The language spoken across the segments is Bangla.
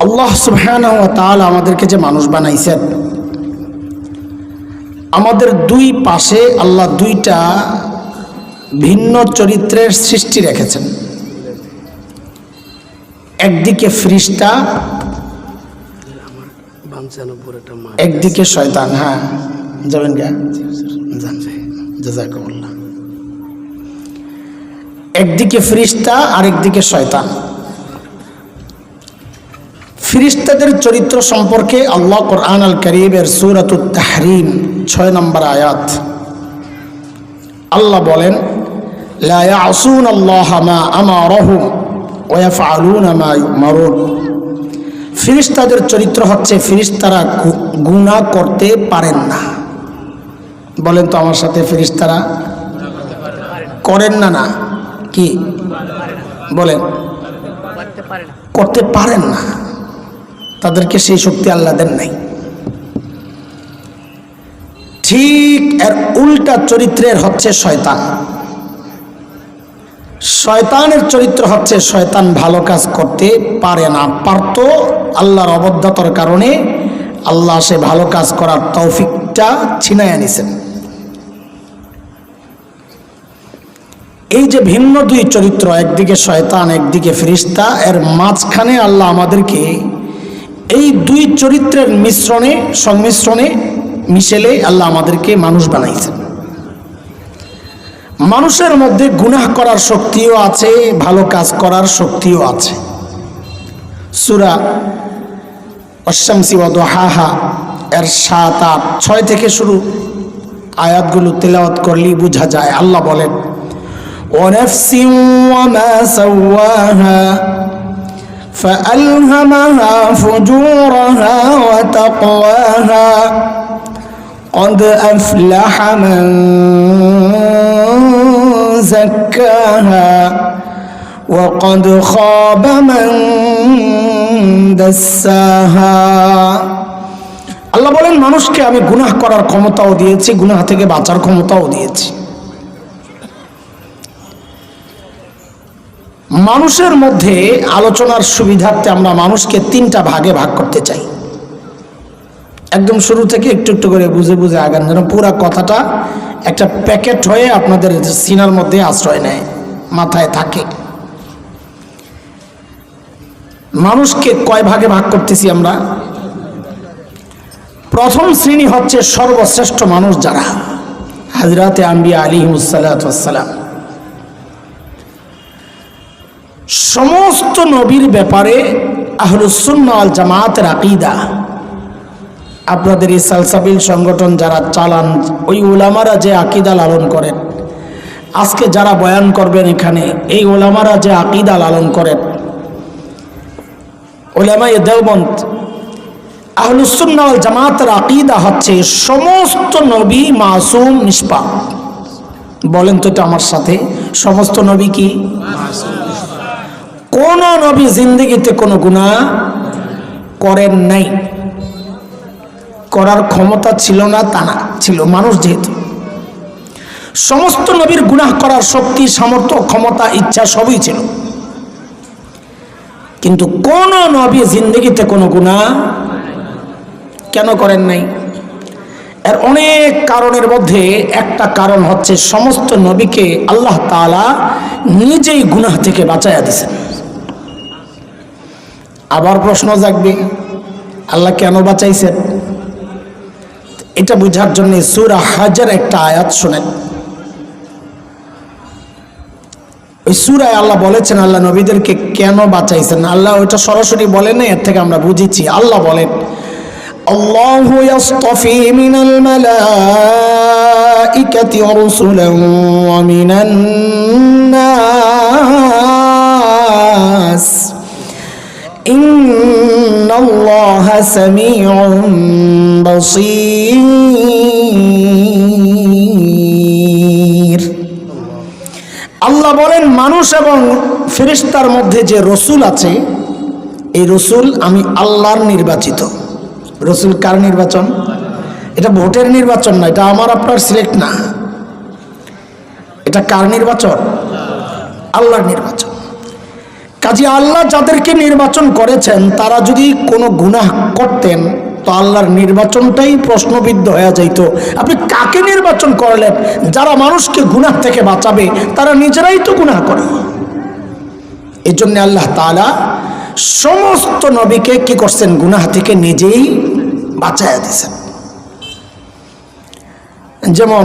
আল্লাহ সুবহানাহু ওয়া তাআলা আমাদেরকে যে মানুষ বানাইছেন, আমাদের দুই পাশে আল্লাহ দুইটা ভিন্ন চরিত্রের সৃষ্টি রেখেছেন। একদিকে ফেরেশতা, একদিকে শয়তান। হ্যাঁ, যাবেন গা, জাযাকুমুল্লাহ। একদিকে ফেরেশতা আর একদিকে শয়তান। ফেরেশতাদের চরিত্র সম্পর্কে আল্লাহ কোরআন আল কারীমের সূরাতুত তাহরিম 6 নম্বর আয়াত আল্লাহ বলেন, লা ইয়াসুনাল্লাহা মা আমারাহুম ওয়া ইয়াফআলুনা মা ইউমারুন। ফেরেশতাদের চরিত্র হচ্ছে ফেরেশতারা গুনাহ করতে পারেন না। বলেন তো আমার সাথে, ফেরেশতারা করেন না? না কি বলেন? করতে পারেন না, তাদেরকে সেই শক্তি আল্লাহ দেন নাই। ঠিক এর উল্টা চরিত্রের হচ্ছে শয়তান। শয়তানের চরিত্র হচ্ছে শয়তান ভালো কাজ করতে পারে না, পারত, আল্লাহর অবদ্ধতার কারণে আল্লাহ সে ভালো কাজ করার তৌফিকটা ছিনায় নিছেন। এই যে ভিন্ন দুই চরিত্র, একদিকে শয়তান একদিকে ফেরেশতা, এর মাঝখানে আল্লাহ আমাদেরকে এই দুই চরিত্রের সংমিশ্রণে মিশেলে আল্লাহ আমাদেরকে মানুষ বানাইছেন। মানুষের মধ্যে গুনাহ করার শক্তিও আছে, ভালো কাজ করার শক্তিও আছে। সূরা আশ-শামসি ওয়া দুহাহা এর 7, 8, 6 থেকে শুরু আয়াতগুলো তেলাওয়াত করলেই বোঝা যায়। আল্লাহ বলেন, ওয়া নাফসিন ওয়া মা সাওয়াহা فألهمها فجورها وتقواها قد أفلح من زكاها وقد خاب من دساها। আল্লাহ বলেন, মানুষকে আমি গুনাহ করার ক্ষমতাও দিয়েছি, গুনাহ থেকে বাঁচার ক্ষমতাও দিয়েছি। মানুষের মধ্যে আলোচনার সুবিধার্থে আমরা মানুষকে 3টা ভাগে ভাগ করতে চাই। একদম শুরু থেকে একটু একটু করে বুঝে বুঝে আগান, যেন পুরা কথাটা একটা প্যাকেট হয়ে আপনাদের সিনার মধ্যে আশ্রয় নেয়, মাথায় থাকে। মানুষকে কয় ভাগে ভাগ করতেছি আমরা? প্রথম শ্রেণী হচ্ছে সর্বশ্রেষ্ঠ মানুষ যারা, হযরতে আম্বিয়া আলাইহিমুস সালাতু ওয়াস সালাম। সমস্ত নবীর ব্যাপারে আহলুস সুন্নাহ ওয়াল জামাতের আকীদা, আপনাদের এই সালসাবিল সংগঠন যারা চালান, ওই উলামারা যে আকীদা লালন করেন, আজকে যারা বয়ান করবেন এখানে, এই উলামারা যে আকীদা লালন করেন, উলামায়ে দেওবন্দ, আহলুস সুন্নাহ ওয়াল জামাতের আকীদা হচ্ছে সমস্ত নবী মাসুম, নিষ্পাপ। বলেন তো এটা আমার সাথে, সমস্ত নবী কি মাসুম? কোন নবী জিন্দেগিতে কোনো গুনাহ করেন নাই, করার ক্ষমতা ছিল না তা না, ছিল। মানুষ যেহেতু, সমস্ত নবীর গুনাহ করার শক্তি, সামর্থ্য, ক্ষমতা, ইচ্ছা সবই ছিল, কিন্তু কোন নবী জিন্দেগিতে কোনো গুনাহ কেন করেন নাই? এর অনেক কারণের মধ্যে একটা কারণ হচ্ছে সমস্ত নবীকে আল্লাহ তাআলা নিজেই গুনাহ থেকে বাঁচাইয়া দিয়েছেন। আবার প্রশ্ন জাগবে, আল্লাহ কেন বাঁচাইছেন? এটা বোঝার জন্য সূরা হজের একটা আয়াত শুনেন। ওই সূরায় আল্লাহ বলেছেন আল্লাহ নবীদেরকে কেন বাঁচাইছেন। আল্লাহ ওইটা সরাসরি বলেন না, এর থেকে আমরা বুঝেছি। আল্লাহ বলেন, আল্লাহু ইয়াসতাফি মিনাল মালাইকাতি রাসূলান ওয়া মিনান নাস ইন্নাল্লাহা সামিউন বাসীর। আল্লাহ বলেন, মানুষ এবং ফেরেশতার মধ্যে যে রসুল আছে, এই রসুল আমি আল্লাহর নির্বাচিত। রসুল কার নির্বাচন? এটা ভোটের নির্বাচন না, এটা আমার আপনার সিলেক্ট না, এটা কার নির্বাচন? আল্লাহর নির্বাচন। কাজে আল্লাহ যাদেরকে নির্বাচন করেছেন তারা যদি কোনো গুনাহ করতেন তো আল্লাহর নির্বাচনটাই প্রশ্নবিদ্ধ হয়ে যাইত। আপনি কাকে নির্বাচন করলেন? যারা মানুষকে গুনাহ থেকে বাঁচাবে তারা নিজেরাই তো গুনাহ করে। এই জন্য আল্লাহ তাআলা সমস্ত নবীকে কি করছেন? গুনাহ থেকে নিজেই বাঁচাইয়া দিয়েছেন। যেমন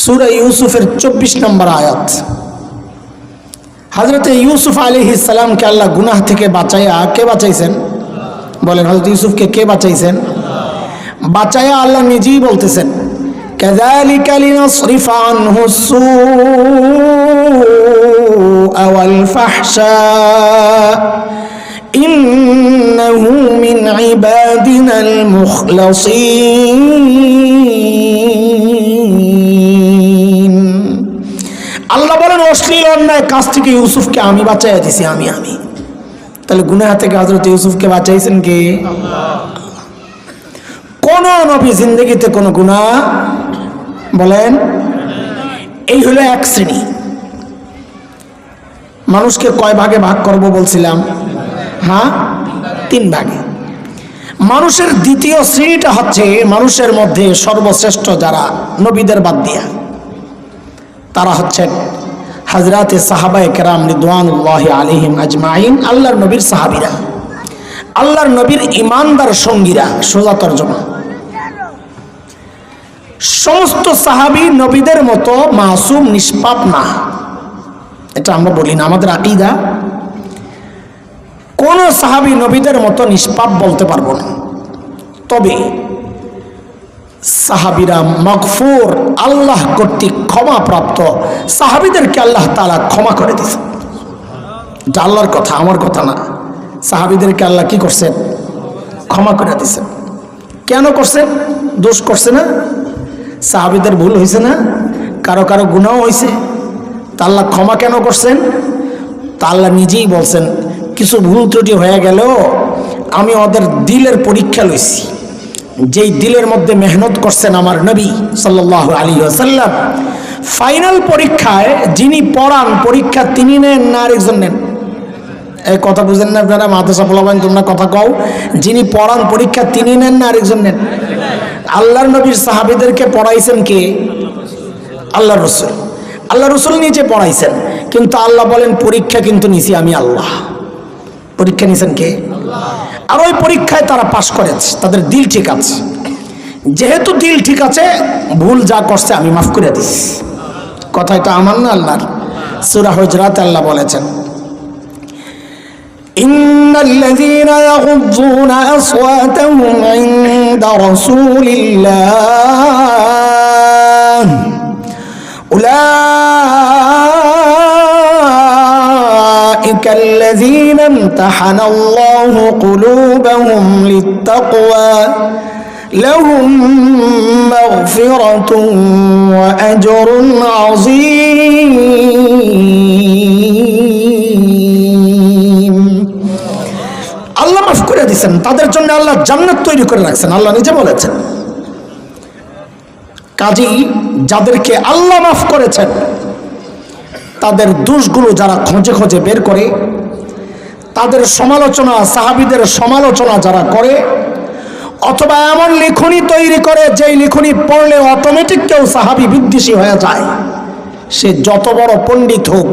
সূরা ইউসুফের 24 নম্বর আয়াত, হযরতে ইউসুফ আলাইহিস সালামকে আল্লাহ গুনাহ থেকে বাঁচাইয়া কে বাঁচাইছেন? বলেন, হযরত ইউসুফকে কে বাঁচাইছেন? বাঁচাইয়া আল্লাহ নিজেই বলতেছেন, কাযালিকা লিনাসরিফা আনহু সুআ ওয়াল ফাহশা ইন্নাহু মিন ইবাদিনাল মুখলাসিন। আল্লাহ বলেন, অশ্লীল অন্যায় কাজ থেকে ইউসুফকে আমি বাঁচাইয়া দিছি, আমি। তাহলে গুনাহ থেকে হযরত ইউসুফকে বাঁচাইছেন কে? কোন নবী জিন্দেগিতে কোনো গুনাহ বলেন? এই হলো এক শ্রেণী। মানুষকে কয় ভাগে ভাগ করব বলছিলাম? হ্যাঁ, 3 ভাগে। মানুষের দ্বিতীয় শ্রেণীটা হচ্ছে মানুষের মধ্যে সর্বশ্রেষ্ঠ যারা নবীদের বাদ দিয়া, তারা হচ্ছেন হযরতে সাহাবায়ে কেরাম রিদওয়ানুল্লাহি আলাইহিম আজমাইন, আল্লাহর নবীর সাহাবীরা, আল্লাহর নবীর ঈমানদার সঙ্গীরা। সোজা তরজমা, সমস্ত সাহাবী নবীদের মতো মাসুম নিষ্পাপ না, এটা আমরা বলি না, আমাদের আকীদা। কোন সাহাবী নবীদের মতো নিষ্পাপ বলতে পারবো না। তবে সাহাবীরা মাগফুর, আল্লাহ কর্তৃক ক্ষমা প্রাপ্ত সাহাবীদেরকে আল্লাহ তাআলা ক্ষমা করে দিয়েছেন। এটা আল্লাহর কথা, আমার কথা না। সাহাবীদেরকে আল্লাহ কি করছেন? ক্ষমা করে দিয়েছেন। কেন করছেন? দোষ করছে না? সাহাবীদের ভুল হয়েছে না? কারো কারো গুনাহ হয়েছে, তা আল্লাহ ক্ষমা কেন করছেন? তা আল্লাহ নিজেই বলছেন, কিছু ভুল ত্রুটি হয়ে গেল আমি ওদের দিলের পরীক্ষা লইছি। যেই দিলের মধ্যে মেহনত করছেন আমার নবী সাল্লাল্লাহু আলাইহি ওয়াসাল্লাম, ফাইনাল পরীক্ষায় যিনি পড়ান পরীক্ষা তিনি নেন না আরেকজন নেন? এই কথা বুঝেন না আপনারা? মাদ্রাসা পোলাপান তোমরা কথা কও, যিনি পড়ান পরীক্ষা তিনি নেন না আরেকজন নেন? আল্লাহর নবীর সাহাবীদেরকে পড়াইছেন কে? আল্লাহর রাসূল। আল্লাহর রাসূল নিজে পড়াইছেন, কিন্তু আল্লাহ বলেন পরীক্ষা কিন্তু নিছি আমি আল্লাহ। পরীক্ষা নিছেন কে? আর ওই পরীক্ষায় তারা পাশ করেছে, তাদের দিল ঠিক আছে। যেহেতু দিল ঠিক আছে, ভুল যা করছে আমি মাফ করে দিছি। কথাটা আমার না, আল্লাহর। সূরা হুজরাতে আল্লাহ বলেছেন, ইন্নাল্লাযীনা ইয়াগুযযুনা আসওয়াতাহুম ইনদা রাসূলিল্লাহ উলাইকা আল্লাযীনা ইমতাহানা আল্লাহু কুলুবাহুম লিত্তাকওয়া লাহুম মাগফিরাতুন ওয়া আজরুন আযীম। আল্লাহ মাফ করে দিয়েছেন তাদের জন্য, আল্লাহ জান্নাত তৈরি করে রাখছেন, আল্লাহ নিজে বলেছেন। কাজী যাদেরকে আল্লাহ মাফ করেছেন তাদের দোষগুলো যারা খোঁজে খোঁজে বের করে, তাদের সমালোচনা, সাহাবীদের সমালোচনা যারা করে, অথবা এমন লেখনী তৈরি করে যেই লেখনী পড়লে অটোমেটিক কেউ সাহাবী বিদ্বেষী হয়ে যায়, সে যত বড় পণ্ডিত হোক,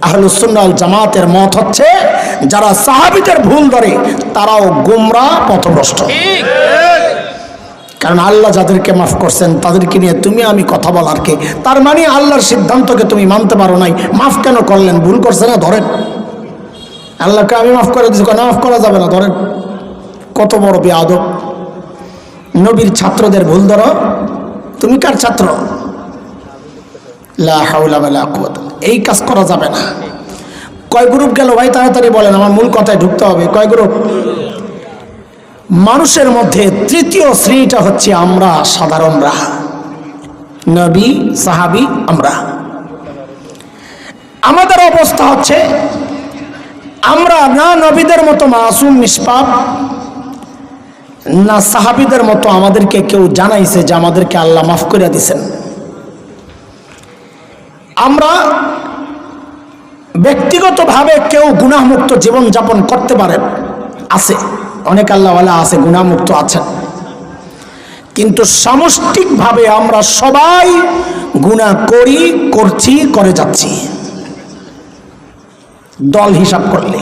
আহলুস সুন্নাহ ওয়াল জামাতের মত হচ্ছে যারা সাহাবীদের ভুল ধরে তারাও গোমরা, পথভ্রষ্ট। কারণ আল্লাহ যাদেরকে মাফ করছেন তাদেরকে নিয়ে তুমি আমি কথা বলার কে? তার মানে আল্লাহর সিদ্ধান্তকে তুমি মানতে পারো নাই, মাফ কেন করলেন? ভুল করছে না, ধরেন। আল্লাহকে আমি মাফ করে দিচ্ছি, মাফ করা যাবে না, ধরেন। কত বড় বেয়াদব! নবীর ছাত্রদের ভুল ধরো, তুমি কার ছাত্র? লা হাওলা ওয়ালা কুওয়াতা। এই কাজ করা যাবে না। কয় গ্রুপ গেল ভাই? তাড়াতাড়ি বলেন, আমার মূল কথায় ঢুকতে হবে। কয় গ্রুপ? মানুষের মধ্যে তৃতীয় শ্রেণীটা হচ্ছে আমরা সাধারণরা, নবী সাহাবী আমরা। আমাদের অবস্থা হচ্ছে আমরা না নবীদের মতো মাসুম নিষ্পাপ, না সাহাবীদের মতো আমাদেরকে কেউ জানাইছে যে আমাদেরকে আল্লাহ মাফ করে দিয়েছেন। আমরা ব্যক্তিগতভাবে কেউ গুনাহমুক্ত জীবনযাপন করতে পারেন, আছে অনেক আল্লাহওয়ালা আছে গুনাহমুক্ত আছেন, কিন্তু সামষ্টিকভাবে আমরা সবাই গুনাহ করি, করছি, করে যাচ্ছি দল হিসাব করলে।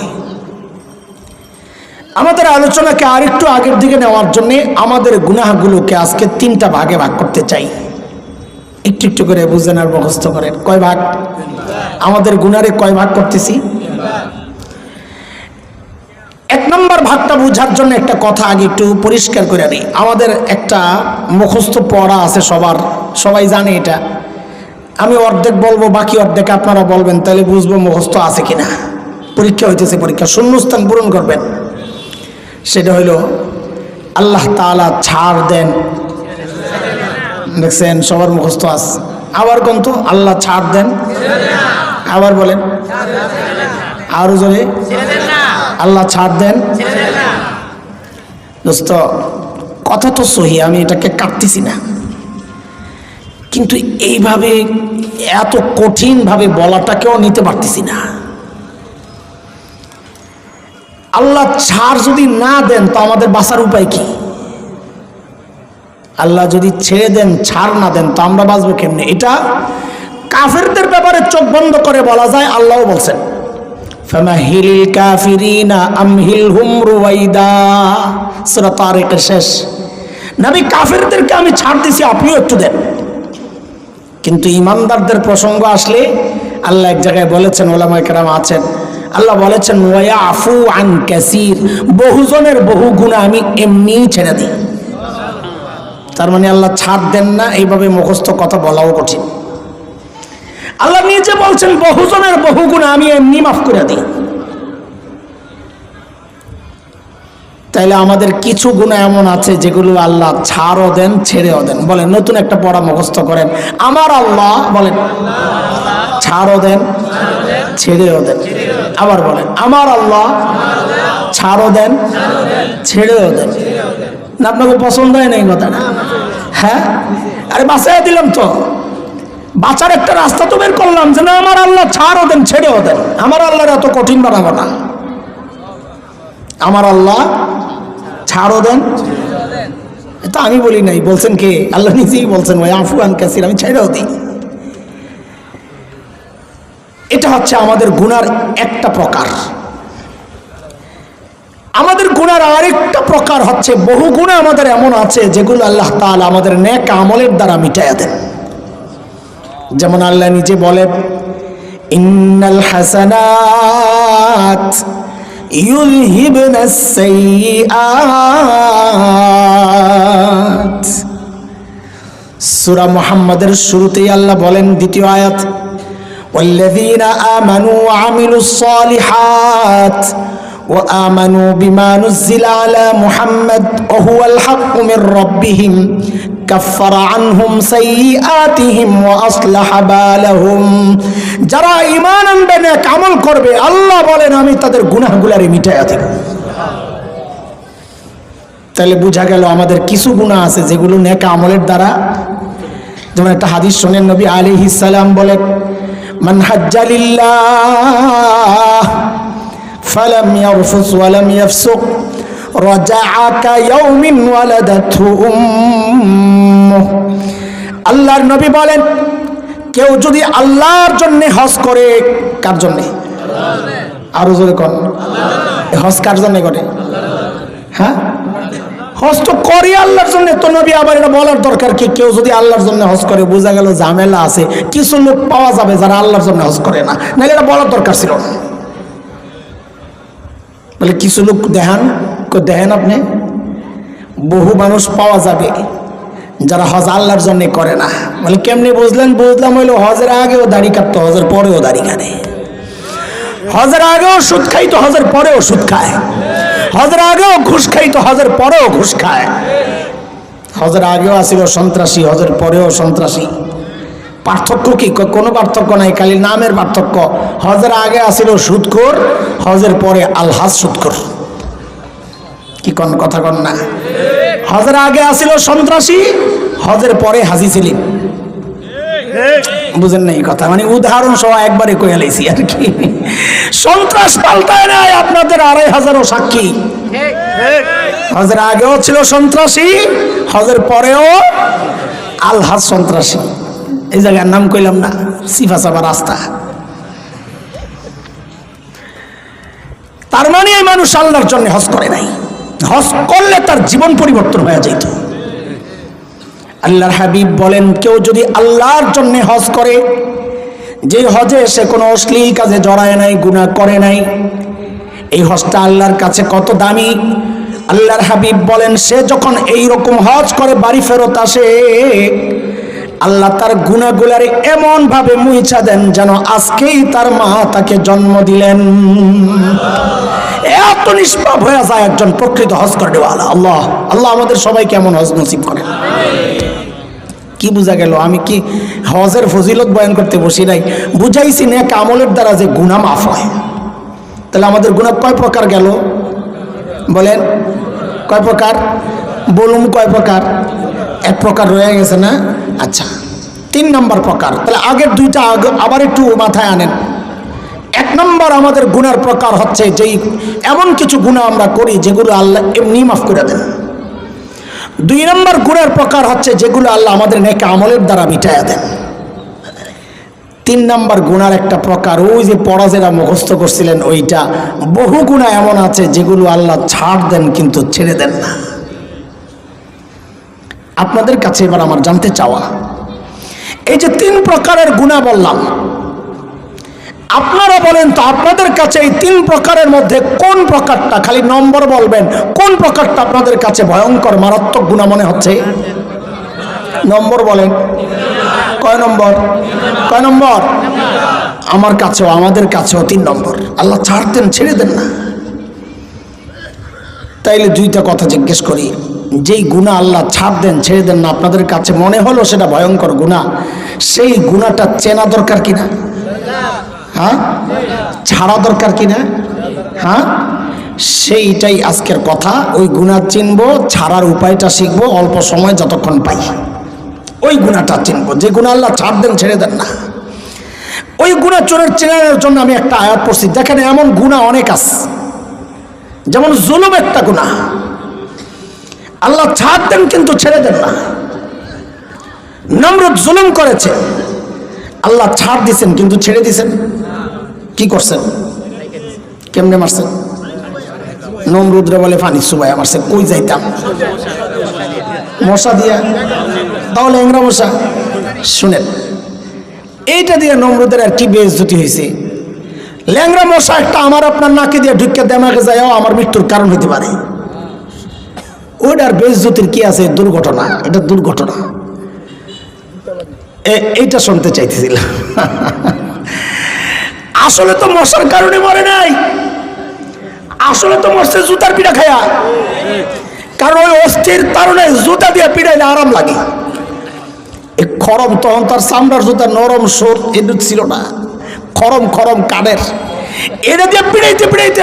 আমাদের আলোচনাকে আরেকটু আগের দিকে নেওয়ার জন্য আমাদের গুনাহগুলোকে আজকে 3টা ভাগে ভাগ করতে চাই। একটু একটু করে বুঝেন আর মুখস্থ করেন। কয় ভাগ? আমাদের গুনারে কয় ভাগ করতেছি? 1 নম্বর ভাগটা বোঝার জন্য একটা কথা আগে একটু পরিষ্কার করে নিই। আমাদের একটা মুখস্থ পড়া আছে সবার, সবাই জানে এটা। আমি অর্ধেক বলবো, বাকি অর্ধেক আপনারা বলবেন, তাহলে বুঝবো মুখস্থ আছে কিনা। পরীক্ষা হইতেছে, পরীক্ষা শূন্যস্থান পূরণ করবেন। সেটা হইল আল্লাহ তাআলা ছাড় দেন। দেখছেন সবার মুখস্থ আছে। আবার কোন তো আল্লাহ ছাড় দেন, আবার বলেন আরো জোরে, আল্লাহ ছাড় দেন। দোস্ত কথা তো সহি, আমি এটাকে কাটতেছি না, কিন্তু এইভাবে এত কঠিনভাবে বলাটাকেও নিতে পারতেছি না। আল্লাহ ছাড় যদি না দেন তো আমাদের বাঁচার উপায় কি? আল্লাহ যদি ছেড়ে দেন, ছাড় না দেন, তো আমরা বাঁচবো কেমনে? এটা কাফেরদের ব্যাপারে চোখ বন্ধ করে বলা যায়। আল্লাহও বলছেন ফামাহিল কাফিরিনা আমহিলহুম রুওয়াইদা, সূরা তারিকের শেষ। নবী কাফেরদেরকে আমি ছাড় দিছি, আপনিও একটু দেন। কিন্তু ইমানদারদের প্রসঙ্গ আসলে আল্লাহ এক জায়গায় বলেছেন, ওলামায়ে কেরাম আছেন, আল্লাহ বলেছেন ওয়ায়াফু আন কাসীর, বহুজনের বহু গুনাহ আমি এমনিই ছেড়ে দিই। তার মানে আল্লাহ ছাড় দেন না, এইভাবে মুখস্থ কথা বলাও কঠিন। আল্লাহ নিজে বলছেন বহুজনের বহু গুনাহ আমি এমনি মাফ করে দিই। তাইলে আমাদের কিছু গুনাহ এমন আছে যেগুলো আল্লাহ ছাড়ও দেন, ছেড়েও দেন। বলেন নতুন একটা পড়া মুখস্থ করেন, আমার আল্লাহ বলেন ছাড়ও দেন, ছেড়েও দেন। আবার বলেন আমার আল্লাহ ছাড়ও দেন, ছেড়েও দেন। না আপনাকে পছন্দ হয় না এই কথাটা? হ্যাঁ, আরে বাঁচাই দিলাম তো, বাঁচার একটা রাস্তা তো বের করলাম যে না আমার আল্লাহ ছাড়ও দেন, ছেড়েও দেন। আমার আল্লাহর এত কঠিন বানাবো না। আমার আল্লাহ ছাড়ও দেন, এটা আমি বলি নাই, বলছেন কে? আল্লাহ নিজেই বলছেন ওয়ায়াফু আন কাসীর, আমি ছেড়েও দিই। এটা হচ্ছে আমাদের গুনার একটা প্রকার। আমাদের গুনার আরেকটা প্রকার হচ্ছে বহু গুনাহ আমাদের এমন আছে যেগুলো আল্লাহ তাআলা আমাদের নেক আমলের দ্বারা মিটাইয়া দেন। যেমন আল্লাহ নিজে বলেন ইন্নাল হাসানাত ইউযহিবুনাস সাইয়্যাত। সূরা মুহাম্মাদের শুরুতেই আল্লাহ বলেন, দ্বিতীয় আয়াত, ওয়াল্লাযীনা আমানু ওয়া আমিলুস সালিহাত وآمنوا بما نزل على محمد وهو الحق من ربهم كفر عنهم سيئاتهم وأصلح بالهم। যারা ঈমান আনবে, নেক আমল করবে, আল্লাহ বলেন আমি তাদের গুনাহগুলোরে মিটাইয়া দেব। তাহলে বোঝা গেল আমাদের কিছু গুনাহ আছে যেগুলো নেক আমলের দ্বারা। যেমন একটা হাদিস শুনেন, নবী আলাইহিস সালাম বলেন মান হাজ্জা লিল্লাহ فلم يرفث ولم يفسق رجع كيوم ولدته أمه। আল্লাহর নবী বলেন কেউ যদি আল্লাহর জন্য হজ করে, কার জন্য? আরো জোরে কোন? হজ কার জন্য করে? হ্যাঁ, হজ তো করে আল্লাহর জন্য। তো নবী আবার এটা বলার দরকার কি? কেউ যদি আল্লাহর জন্য হজ করে, বোঝা গেল ঝামেলা আছে। কিছু লোক পাওয়া যাবে যারা আল্লাহর জন্য হজ করে না, নাহলে এটা বলার দরকার ছিল না। বলে কিছু লোক দেখেন আপনি, বহু মানুষ পাওয়া যাবে যারা হজ আল্লাহর জন্য করে না। বলে কেমনি বুঝলেন? বুঝলাম হইলো হজের আগেও দাড়ি কাটতো, হজের পরেও দাড়ি কাটে। হজের আগেও সুদ খাইতো, হজের পরেও সুদ খায়। হজের আগেও ঘুষ খাইতো, হজের পরেও ঘুষ খায়। হজের আগেও আসিল সন্ত্রাসী, হজের পরেও সন্ত্রাসী। পার্থক্য কি? কোনো পার্থক্য নাই, খালি নামের পার্থক্য। হজের আগে আসিল সুদখোর, হজের পরে আলহাজ সুদখোর। কি কোন কথা কন না? হজের আগে আসিল সন্ত্রাসী, হজের পরে হাজি সেলিম। বুঝেন না এই কথা, মানে উদাহরণ সহ একবারে কয়ে লাইছি আর কি। সন্ত্রাস পাল্টায় নাই, আপনাদের 2500 সাক্ষী। হজের আগেও ছিল সন্ত্রাসী, হজের পরেও আলহাজ সন্ত্রাসী। এই জায়গার নাম কইলাম না, সিফাসাবা রাস্তা। তার মানে এই মানুষ আল্লাহর জন্য হজ করে নাই। হজ করলে তার জীবন পরিবর্তন হয়ে যেত। আল্লাহর হাবিব বলেন, কেউ যদি আল্লাহর জন্য হজ করে, যে হজে সে কোনো অশ্লীল কাজে জড়ায় নাই, গুনাহ করে নাই, এই হজটা আল্লাহর কাছে কত দামি। আল্লাহর হাবিব বলেন, সে যখন এই রকম হজ করে বাড়ি ফেরত আসে, আল্লাহ তার গুনাহগুলারে এমন ভাবে মুইছা দেন যেন আজকেই তার মা তাকে জন্ম দিলেন। এত নিষ্পাপ হয়ে যায় একজন প্রকৃত হজ করে দেওয়ালা। আল্লাহ আল্লাহ আমাদের সবাইকে এমন হজ নসিব করেন। কি বোঝা গেল? আমি কি হজের ফজিলত বয়ান করতে বসি নাই, বুঝাইছি নেক আমলের দ্বারা যে গুনাহ মাফ হয়। তাহলে আমাদের গুনাহ কয় প্রকার গেল বলেন? কয় প্রকার বলুন? কয় প্রকার? এক প্রকার রয়ে গেছে না? আচ্ছা, 3 নম্বর প্রকার। তাহলে আগের দুইটা আবার একটু মাথায় আনেন। 1 নম্বর আমাদের গুনার প্রকার হচ্ছে যেই এমন কিছু গুনাহ আমরা করি যেগুলো আল্লাহ এমনি মাফ করে দেন। 2 নম্বর গুনার প্রকার হচ্ছে যেগুলো আল্লাহ আমাদের নেক আমলের দ্বারা মিটাইয়া দেন। 3 নম্বর গুনার একটা প্রকার, ওই যে পরাজেরা মুখস্থ করছিলেন ওইটা। বহু গুনাহ এমন আছে যেগুলো আল্লাহ ছাড় দেন কিন্তু ছেড়ে দেন না। আপনাদের কাছে এবার আমার জানতে চাওয়া, এই যে 3 প্রকারের গুনাহ বললাম, আপনারা বলেন তো আপনাদের কাছে এই 3 প্রকারের মধ্যে কোন প্রকারটা, খালি নম্বর বলবেন, কোন প্রকারটা আপনাদের কাছে ভয়ঙ্কর মারাত্মক গুনাহ মনে হচ্ছে? নম্বর বলেন। কয় নম্বর? কয় নম্বর? আমার কাছেও, আমাদের কাছেও 3 নম্বর। আল্লাহ ছাড়তেন, ছেড়ে দেন না। তাইলে 2টা কথা জিজ্ঞেস করি, যেই গুনাহ আল্লাহ ছাড় দেন, ছেড়ে দেন না, আপনাদের কাছে মনে হলো সেটা ভয়ঙ্কর গুনাহ, সেই গুনাহটা চেনা দরকার কিনা? হ্যাঁ, ছাড়া দরকার কিনা? হ্যাঁ, সেইটাই আজকের কথা। ওই গুনাহ চিনবো, ছাড়ার উপায়টা শিখবো, অল্প সময় যতক্ষণ পাই ওই গুনাহটা চিনবো, যে গুনাহ আল্লাহ ছাড় দেন, ছেড়ে দেন না। ওই গুনাহ চেনার জন্য আমি একটা আয়াত পড়ছি। দেখেন, এমন গুনাহ অনেক আছে, যেমন জুলুম একটা গুনাহ, আল্লাহ ছাড় দেন কিন্তু ছেড়ে দেন না। নমরুদ জুলুম করেছে, আল্লাহ ছাড় দিছেন কিন্তু ছেড়ে দিছেন। কি করছেন? কেমনে মারছেন? নমরুদরে বলে পানি চুবাইয়া মারছে। কই যাইতাম? মশা দিয়া। তাহলে ল্যাংরা মশা। শুনেন, এইটা দিয়ে নমরুদের আর কি বেইজ্জতি হয়েছে। ল্যাংরা মশা একটা আমার আপনার নাকে দিয়ে ঢুকে দেমাগে যায়ও আমার মৃত্যুর কারণ হইতে পারে। ওইটার বেইজ্জতির কি আছে? দুর্ঘটনা, এটা দুর্ঘটনা। এইটা শুনতে চাইতেছিলাম। আসলে তো মশার কারণে মরে নাই, আসলে তো মরছে জুতার পিঠা খায়া। কারণ ওই অস্থির কারণে জুতা দিয়ে পিড়াইলে আরাম লাগে। এই খরম, তখন তার চামড়ার জুতা নরম সোর এদুত ছিল না, খরম খরম কাঠের, এটা দিয়ে পিড়াইতে পিড়াইতে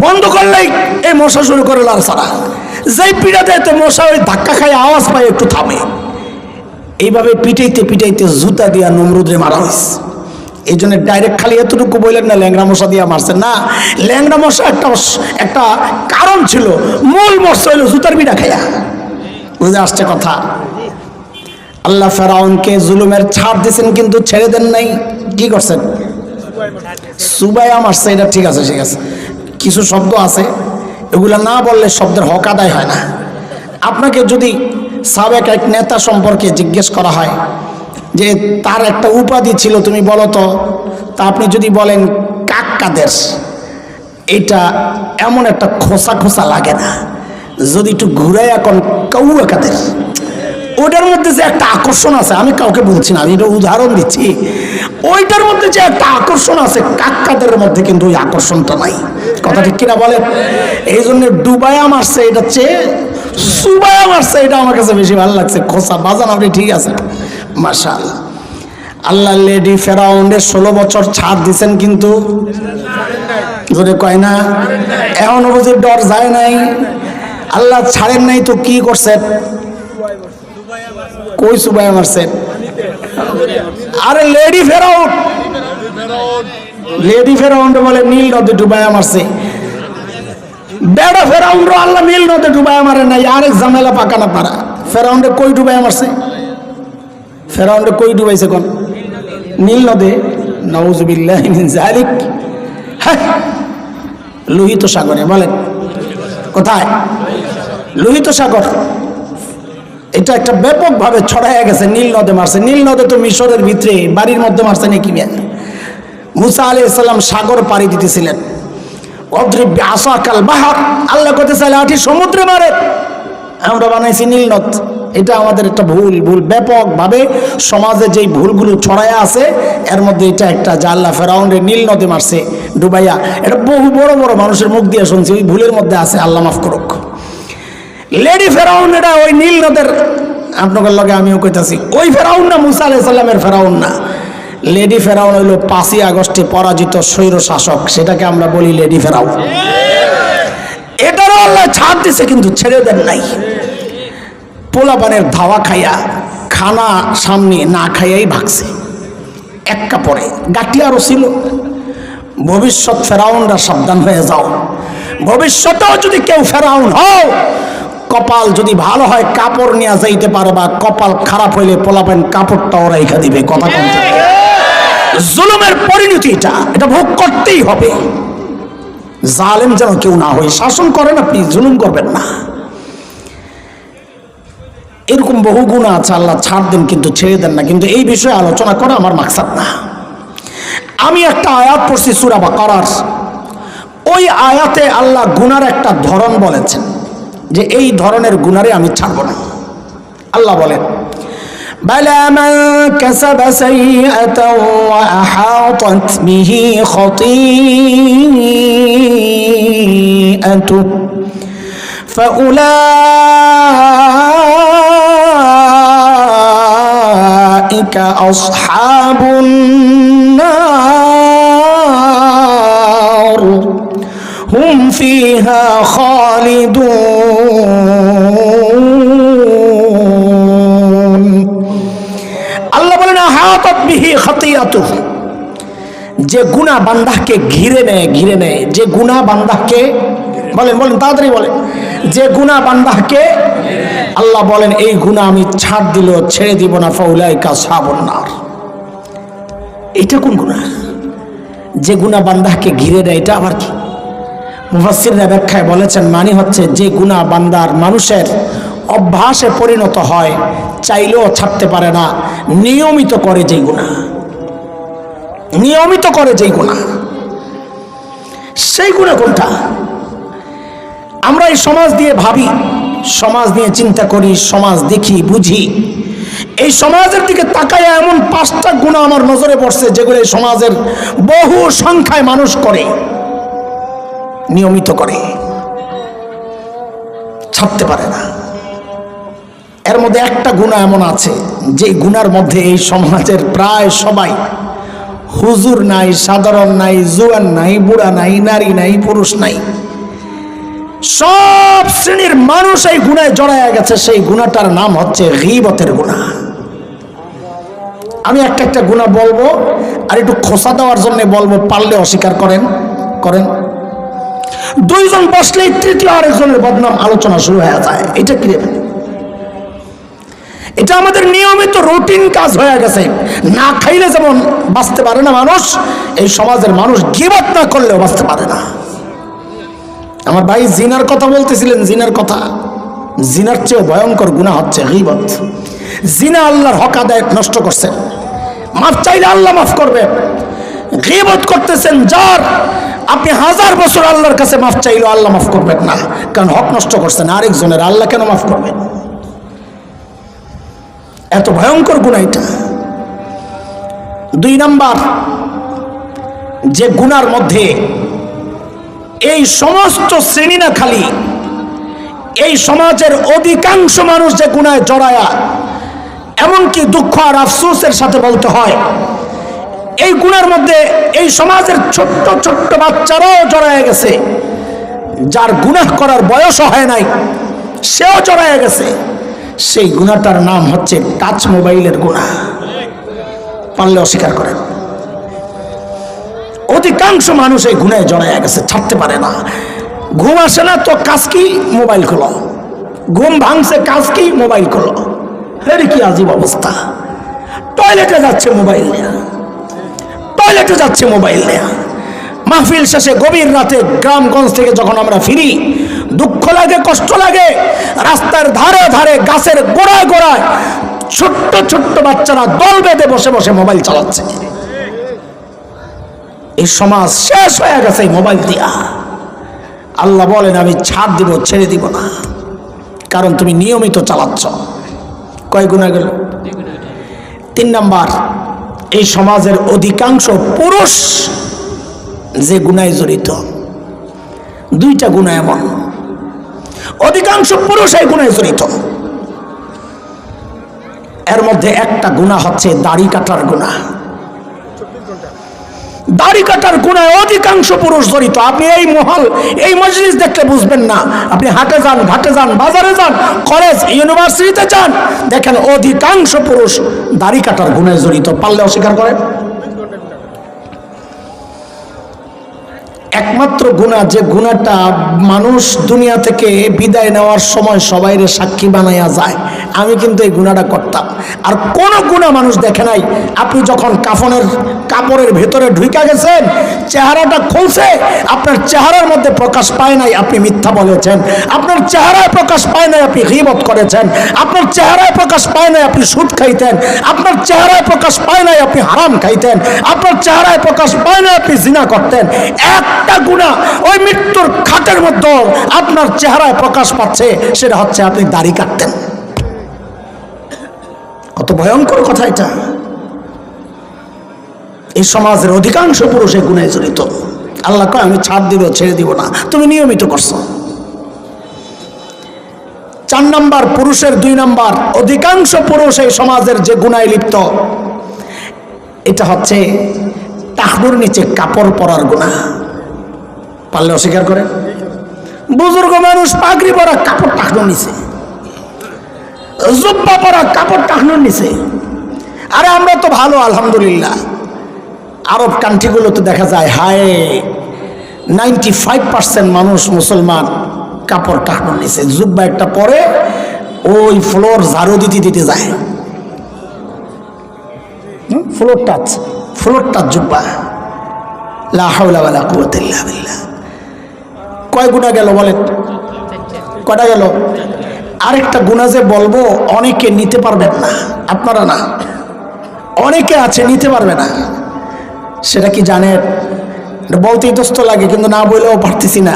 বন্ধ করলেই এই মশা শুরু করে লাল সারা। যেই পিড়া দেয় তো মশা ওই ধাক্কা খায়, আওয়াজ পায়, একটু থামে। এইভাবে পিটাইতে পিটাইতে জুতা দিয়া নমরুদরে মারা হয়েছে। এই জন্য ডাইরেক্ট খালি এতটুকু বললেন না ল্যাংরা মশা দিয়া মারছেন, না, ল্যাংরা মশা একটা কারণ ছিল, মূল মশা হইল জুতার পিঠা খায়া। বুঝে আসছে কথা? আল্লাহ ফেরাউনকে জুলুমের ছাড় দিয়েছেন কিন্তু ছেড়ে দেন নাই। কি করছেন? সুবাইয়া মারছে। এটা ঠিক আছে, ঠিক আছে। কিছু শব্দ আছে এগুলা না বললে শব্দের হক আদায় হয় না। আপনাকে যদি সাবেক এক নেতা সম্পর্কে জিজ্ঞেস করা হয় যে তার একটা উপাধি ছিল, তুমি বলো তো, তা আপনি যদি বলেন কাক্কাদের, এটা এমন একটা খোসা খোসা লাগে না। যদি একটু ঘুরে এখন কাউয়া কাদের, ওইটার মধ্যে যে একটা আকর্ষণ আছে, আমি কাউকে বলছি না, আমি এটা উদাহরণ দিচ্ছি, ওইটার মধ্যে যে একটা আকর্ষণ আছে, কাক্কাদের মধ্যে কিন্তু ওই আকর্ষণটা নাই। কথা ঠিক কিনা বলেন? এই জন্য ডুবায়া মারছে এটা চেয়ে সুবায়া মারছে, এটা আমার কাছে বেশি ভালো লাগছে। খোসা বাজান আপনি ঠিক আছে, মাশাআল্লাহ। আল্লাহ লেডি ফেরাউনের 16 বছর ছাড় দিছেন কিন্তু যদি কয় না, এখনো বুঝি ডর যায় নাই। আল্লাহ ছাড়েন নাই তো কি করছেন? কই সুবাইয়া মারছেন? আরে লেডি ফেরাউন, লেডি ফেরাউন বলে নীল নদে ডুবাইয়া মারছে। বেড়া ফেরাউন আল্লাহ নীল নদে ডুবাইয়া মারে নাই, আরেক ঝামেলা পাকানা পারা। ফেরাউন কই ডুবাইয়া মারছে? ফেরাউন কই ডুবাইছে কোন? নীল নদে। নাউযুবিল্লাহি মিন যালিক। লোহিত সাগরে। বলেন কোথায়? লোহিত সাগর। এটা একটা ব্যাপকভাবে ছড়াইয়া গেছে। নীল নদে মারছে। নীল নদে তো মিশরের ভিতরে বাড়ির মধ্যে মারছে নাকি? মুসা আলাইহিস সালাম সাগর পাড়ি দিতেছিলেন। অদ্রিব বিআসাকাল বাহর, আল্লাহ কইতে চাইলে লাঠি সমুদ্রে মারে। আমরা বানাইছি নীল নদ। এটা আমাদের একটা ভুল ব্যাপকভাবে সমাজে যেই ভুলগুলো ছড়াইয়া আছে এর মধ্যে এটা একটা, যে আল্লাহ ফেরাউনরে নীল নদে মারছে ডুবাইয়া। এটা বহু বড় বড় মানুষের মুখ দিয়ে শুনছি, ওই ভুলের মধ্যে আছে, আল্লাহ মাফ করুক। লেডি ফেরাউন এটা ওই নীল নদের, আপনাদের লগে আমিও কইতাছি, ওই ফেরাউন না, মুসা আলাইহিস সালামের ফেরাউন না। লেডি ফেরাউন হইল 5ই আগস্টে পরাজিত স্বৈর শাসক, সেটাকে আমরা বলি লেডি ফেরাউন। এটারও আল্লাহ ছাড় দিছে, কিন্তু ছেড়ে দেন নাই। পোলাপানের ধাওয়া খাইয়া, খানা সামনে না খাইয়াই ভাগছে। এক কাপড়ে গাটি আরো ছিল। ভবিষ্যৎ ফেরাউনরা সাবধান হয়ে যাও। ভবিষ্যতেও যদি কেউ ফেরাউন হও, কপাল যদি ভালো হয় কাপড় নিয়ে যাইতে পারবা, কপাল খারাপ হইলে পোলাপান কাপড়টাও রাইখা দিবে। কথা বলতে জুলুমের পরিণতি এটা ভোগ করতেই হবে। জালেম যেন কেউ না হয়। শাসন করেন আপনি, জুলুম করবেন না। এরকম বহু গুনাহ আছে, আল্লাহ ছাড় দেন কিন্তু ছেড়ে দেন না। কিন্তু এই বিষয়ে আলোচনা করা আমার মাকসাদ না। আমি একটা আয়াত পড়ছি সূরা বাকারার। ওই আয়াতে আল্লাহ গুনার একটা ধরন বলেছেন, যে এই ধরনের গুনারে আমি ছাড়ব না। আল্লাহ বলেন, বালা মান কাসাবা সাইয়্যাতান ওয়া আহাতাত বিহি খাতীআতু ফাউলাইকা আসহাবুন নার হুম ফিহা খালিদুন। আল্লাহ বলেন, আহাতাত বিহি খাতীআতুহু, যে গুনাহ বান্দাকে ঘিরে নেয়, যে গুনাহ বান্দাকে, বলেন তাড়াতাড়ি বলেন, যে গুনাহ বান্দাকে, আল্লাহ বলেন এই গুনাহ আমি ছাড় দিলেও ছেড়ে দিব না। ফাউলাইকা আসহাবুন নার। এটা কোন গুনাহ? যে গুনাহ বান্দাকে ঘিরে নেয়, এটা আবার কি? মুফাসসিররা ব্যাখ্যায় বলেছেন, মানে হচ্ছে যে গুনাহ বান্দার মানুষের অভ্যাসে পরিণত হয়, চাইলেও ছাড়তে পারে না, নিয়মিত করে যেই গুনাহ, সেই গুনাহ কোনটা? আমরা এই সমাজ দিয়ে ভাবি, সমাজ নিয়ে চিন্তা করি, সমাজ দেখি বুঝি। এই সমাজের দিকে তাকায় এমন 5টা গুনাহ আমার নজরে পড়ছে, যেগুলো এই সমাজের বহু সংখ্যায় মানুষ করে, নিয়মিত করে, ছাড়তে পারে না। এর মধ্যে একটা গুনাহ এমন আছে, যে গুনার মধ্যে এই সমাজের প্রায় সবাই, হুজুর নাই, সাধারণ নাই, জুয়ান নাই, বুড়া নাই, নারী নাই, পুরুষ নাই, সব শ্রেণীর মানুষ এই গুনায় জড়ায়া গেছে। সেই গুনাহটার নাম হচ্ছে গীবতের গুনাহ। আমি একটা গুনাহ বলবো, আর একটু খোসা দেওয়ার জন্য বলবো, পারলে অস্বীকার করেন। 2 জন বসলেই তৃতীয় আরেকজনের বদনাম আলোচনা শুরু হয়ে যায়। এটা কি? এটা আমাদের নিয়মিত রুটিন কাজ হয়ে গেছে। না খাইলে যেমন বাঁচতে পারে না মানুষ, এই সমাজের মানুষ গীবত না করলেও বাঁচতে পারে না। আমার ভাই জিনার কথা বলতেছিলেন, জিনার কথা। জিনার চেয়ে ভয়ঙ্কর গুনাহ হচ্ছে গীবত। জিনা আল্লাহর হক আদায় নষ্ট করছেন, মাফ চাইলে আল্লাহ মাফ করবে। গীবত করতেছেন যার, আপনি 1000 বছর আল্লাহর কাছে মাফ চাইলেও আল্লাহ মাফ করবেন না, কারণ হক নষ্ট করছেন আরেকজনের। আল্লাহ কেন মাফ করবেন? এত ভয়ঙ্কর গুনাহ এটা। 2 নাম্বার, যে গুনার মধ্যে এই সমস্ত শ্রেণী না, খালি এই সমাজের অধিকাংশ মানুষ যে গুনায় জড়ায়া, এমনকি দুঃখ আর আফসোসের সাথে বলতে হয়, এই গুনার মধ্যে এই সমাজের ছোট্ট ছোট্ট বাচ্চারাও জড়ায় গেছে। যার গুনাহ করার বয়সও হয় নাই, সেও জড়ায় গেছে। সেই গুনাহটার নাম হচ্ছে টাচ মোবাইলের গুনাহ। পারলে অস্বীকার করেন। অধিকাংশ মানুষ এই গুনায় জড়াইয়া গেছে, ছাড়তে পারে না। ঘুম আসে না তো কাজ কি? মোবাইল খোলো। ঘুম ভাঙছে, কাজ কি? মোবাইল খোলো। এর কি আজীব অবস্থা। টয়লেটে যাচ্ছে মোবাইল নেয়া, টয়লেটে যাচ্ছে মোবাইল নেয়া। মাহফিল শেষে গভীর রাতে গ্রামগঞ্জ থেকে যখন আমরা ফিরি, দুঃখ লাগে, কষ্ট লাগে। রাস্তার ধারে ধারে, গাছের গোড়ায় গোড়ায় ছোট্ট ছোট্ট বাচ্চারা দল বেঁধে বসে বসে মোবাইল চালাচ্ছে। এই সমাজ শেষ হয়ে গেছে মোবাইল দিয়া। আল্লাহ বলেন আমি ছাড় দিব, ছেড়ে দিব না, কারণ তুমি নিয়মিত চালাচ্ছ। কয় গুনাহ গেল? 3 নাম্বার, এই সমাজের অধিকাংশ পুরুষ যে গুনায় জড়িত। 2টা গুনাহ এমন, অধিকাংশ পুরুষ এই গুনায় জড়িত। এর মধ্যে একটা গুনাহ হচ্ছে দাড়ি কাটার গুনাহ। দাড়ি কাটার গুনায় অধিকাংশ পুরুষ জড়িত। আপনি এই মহল, এই মজলিস দেখলে বুঝবেন না। আপনি হাটে যান, ঘাটে যান, বাজারে যান, কলেজ ইউনিভার্সিটিতে যান, দেখেন অধিকাংশ পুরুষ দাড়ি কাটার গুনায় জড়িত। পারলে অস্বীকার করেন। একমাত্র গুনাহ, যে গুনাহটা মানুষ দুনিয়া থেকে বিদায় নেওয়ার সময় সবাইরে সাক্ষী বানাইয়া যায়। আমি কিন্তু এই গুনাহটা করতাম। আর কোন গুনাহ মানুষ দেখে নাই। আপনি যখন কাপড়ের ভেতরে ঢুইকা গেছেন, চেহারাটা খুলছে, আপনার চেহারার মধ্যে প্রকাশ পায় নাই আপনি মিথ্যা বলেছেন, আপনার চেহারায় প্রকাশ পায় নাই আপনি গীবত করেছেন, আপনার চেহারায় প্রকাশ পায় নাই আপনি সুদ খাইতেন, আপনার চেহারায় প্রকাশ পায় নাই আপনি হারাম খাইতেন, আপনার চেহারায় প্রকাশ পায় নাই আপনি জিনা করতেন। একটা গুনাহ ওই মৃত্যুর খাটের মধ্যে আপনার চেহারায় প্রকাশ পাচ্ছে, সেটা হচ্ছে আপনি দাড়ি কাটতেন। কত ভয়ঙ্কর কথা এটা। এই সমাজের অধিকাংশ পুরুষ এই গুনায় জড়িত। আল্লাহ কয় আমি ছাড় দিব, ছেড়ে দিব না, তুমি নিয়মিত করছো। 4 নাম্বার, পুরুষের 2 নাম্বার, অধিকাংশ পুরুষ এই সমাজের যে গুনায় লিপ্ত, এটা হচ্ছে টাকনুর নিচে কাপড় পরার গুনাহ। পারলে অস্বীকার করে। বুজুর্গ মানুষ পাগড়ি পরা, কাপড় টাকনুর নিচে, জুব্বা পরা, কাপড় টাকনুর নিচে। আরে আমরা তো ভালো আলহামদুলিল্লাহ। আরব কান্ট্রিগুলোতে দেখা যায় হায় 95% মানুষ মুসলমান কাপড় টাকনুর নিচে, জুব্বা একটা পরে ওই ফ্লোর ঝাড়ু দিতে দিতে যায়। ফ্লোর টাচ জুব্বা। লা হাওলা ওয়ালা কুওয়াতা ইল্লা বিল্লাহ। কয় গুনাহ গেল বলেন? কয়টা গেল? আরেকটা গুনাহ যে বলবো অনেকে নিতে পারবেন না, আপনারা না, অনেকে আছে নিতে পারবে না। সেটা কি জানেন? বলতে ইতস্ত লাগে কিন্তু না বললেও পারতেছি না।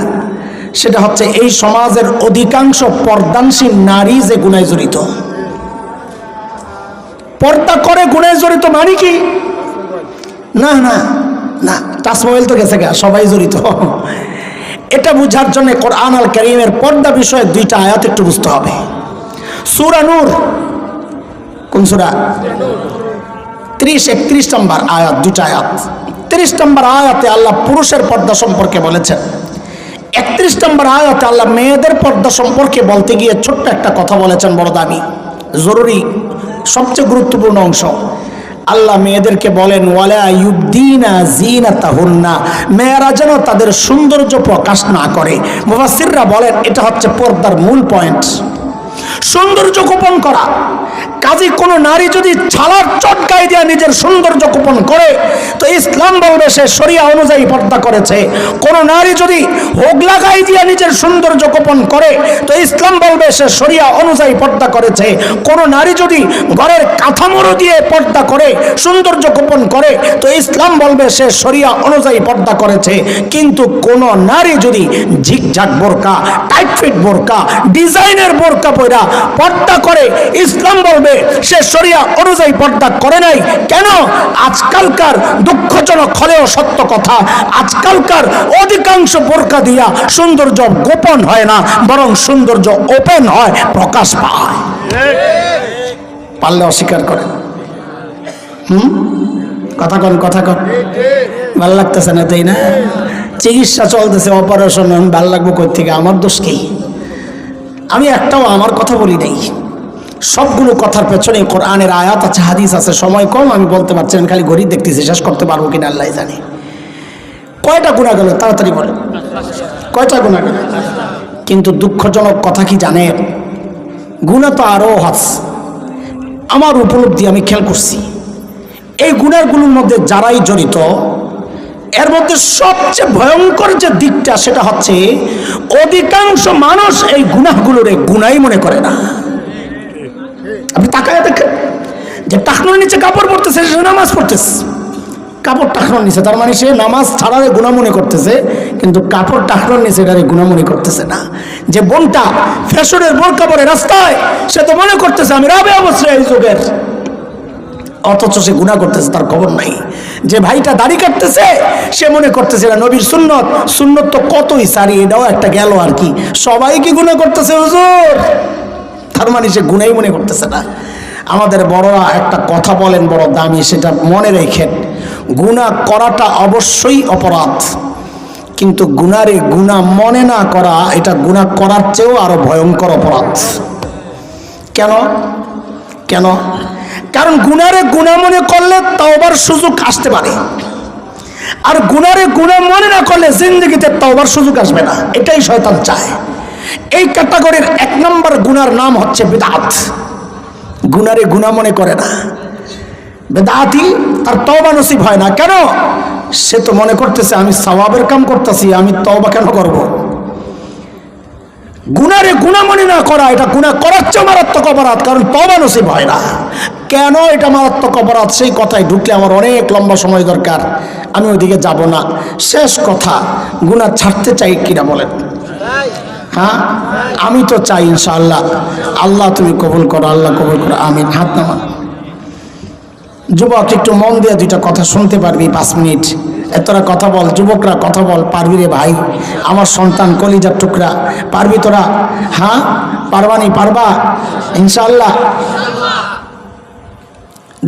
সেটা হচ্ছে এই সমাজের অধিকাংশ পর্দানশীল নারী যে গুনায় জড়িত। পর্দা করে গুনায় জড়িত মানে কি? না না না, টাচ মোবাইল তো গেছে গা, সবাই জড়িত। এটা বুঝার জন্য কোরআন আল কারীমের পর্দা বিষয়ে 2টা আয়াত একটু বুঝতে হবে। সূরা নূর, কোন সূরা? 30-31 নম্বর আয়াত, 2টা আয়াত। 30 নম্বর আয়াতে আল্লাহ পুরুষের পর্দা সম্পর্কে বলেছেন। 31 নম্বর আয়াতে আল্লাহ মেয়েদের পর্দা সম্পর্কে বলতে গিয়ে ছোট্ট একটা কথা বলেছেন, বড় দামি, জরুরি, সবচেয়ে গুরুত্বপূর্ণ অংশ। আল্লাহ মেয়েদেরকে বলেন ওয়ালা ইউবদিনা জিনাতাহুন্না, মেয়েরা যেন তাদের সৌন্দর্য প্রকাশ না করে। মুফাসসিররা বলেন এটা হচ্ছে পর্দার মূল পয়েন্ট, সৌন্দর্য গোপন করা। কাজী কোনো নারী যদি ছালার চটকাই দিয়ে নিজের সৌন্দর্য গোপন করে তো ইসলাম বলবে সে শরিয়া অনুযায়ী পর্দা করেছে। কোনো নারী যদি হোগলা গাই দিয়ে নিজের সৌন্দর্য গোপন করে তো ইসলাম বলবে সে শরিয়া অনুযায়ী পর্দা করেছে। কোনো নারী যদি ঘরের কাঠামোর দিয়ে পর্দা করে, সৌন্দর্য গোপন করে তো ইসলাম বলবে সে শরিয়া অনুযায়ী পর্দা করেছে। কিন্তু কোনো নারী যদি ঝিকঝাক বোরকা, টাইট ফিট বোরকা, ডিজাইনের বোরকা পরা পর্দা করে, ইসলাম বলবে সে শরিয়া অনুযায়ী পর্দা করে নাই। কেন? আজকালকার দুঃখজনক হলেও সত্য কথা, আজকালকার অধিকাংশ বোরকা দিয়া সৌন্দর্য গোপন হয় না, বরং সৌন্দর্য ওপেন হয়, প্রকাশ পায়। পারলে অস্বীকার করেন। কথা কন, কথা কন। ভাল লাগতেছে না, তাই না? চিকিৎসা চলতেছে, অপারেশন, ভাল লাগবো কই থেকে? আমার দোষ কি? আমি একটাও আমার কথা বলি নাই। সবগুলো কথার পেছনে কোরআনের আয়াত আছে, হাদিস আছে। সময় কম, আমি বলতে পারছি না, খালি ঘড়ি দেখতেছি, শেষ করতে পারবো কিনা আল্লাহ জানে। কয়টা গুনাহ গেল তাড়াতাড়ি বলে, কয়টা গুনাহ গেল? কিন্তু দুঃখজনক কথা কি জানেন, গুনাহ তো আরও আছে। আমার উপলব্ধি, আমি খেয়াল করছি এই গুনাহগুলোর মধ্যে যারাই জড়িত, এর মধ্যে সবচেয়ে ভয়ঙ্কর যে দিকটা সেটা হচ্ছে অধিকাংশ মানুষ এই গুনাহগুলোরে গুনাহই মনে করে না। আপনি তাকায় দেখেন, যে টাকনোর নিচে কাপড় পরতেছে সে নামাজ পড়তেছে, কাপড় টাকনোর নিচে, তার মানে সে নামাজ ছাড়ারে গুনাহ মনে করতেছে, কিন্তু কাপড় টাকনোর নিচে এটারে গুনাহ মনে করতেছে না। যে বোনটা ফ্যাশনের বোরকা পরে রাস্তায়, সে তো মনে করতেছে আমি রাবে অবশ্যই এই যুগের, অথচ সে গুনাহ করতেছে, তার খবর নাই। যে ভাইটা দাড়ি কাটতেছে, সে মনে করতেছে এটা নবীর সুন্নত, সুন্নত তো কতই সারি, এটাও একটা গেল আর কি, সবাই কি গুনাহ করতেছে হুজুর, তার মানে সে গুনাহই মনে করতেছে না। আমাদের বড়রা একটা কথা বলেন বড় দামি, সেটা মনে রেখেন, গুনাহ করাটা অবশ্যই অপরাধ, কিন্তু গুনারে গুনাহ মনে না করা, এটা গুনাহ করার চেয়েও আরো ভয়ঙ্কর অপরাধ। কেন? কেন? কারণ গুনারে গুনাহ মনে করলে তওবার সুযোগ আসতে পারে, আর গুনারে গুনাহ মনে না করলে জিন্দেগিতে তওবার সুযোগ আসবে না, এটাই শয়তান চায়। এই ক্যাটাগরির এক নম্বর গুনার নাম হচ্ছে বিদআত। গুনারে গুনাহ মনে করে না, বিদআতি, তার তওবা নসিব হয় না। কেন? সে তো মনে করতেছে আমি সওয়াবের কাম করতেছি, আমি তওবা কেন করব? গুনারে গুনাহ মনে না করা, এটা গুনাহ করার চেয়ে মারাত্মক অপরাধ, কারণ তওবা নসিব হয় না। কেন এটা মারাত্মক অপরাধ, সেই কথায় ঢুকলে আমার অনেক লম্বা সময় দরকার, আমি ওইদিকে যাব না। শেষ কথা, গুনাহ ছাড়তে চাই কিনা বলেন? হ্যাঁ, আমি তো চাই ইনশাআল্লাহ। আল্লাহ তুমি কবুল করো, আল্লাহ কবুল করো, আমিন। হাত নামান। যুবক একটু মন দিয়ে দুইটা কথা শুনতে পারবি? 5 মিনিট এতরা কথা বল, যুবকরা কথা বল, পারবি রে ভাই, আমার সন্তান কলিজার টুকরা, পারবি তোরা? হ্যাঁ পারবানি? পারবা ইনশাআল্লাহ।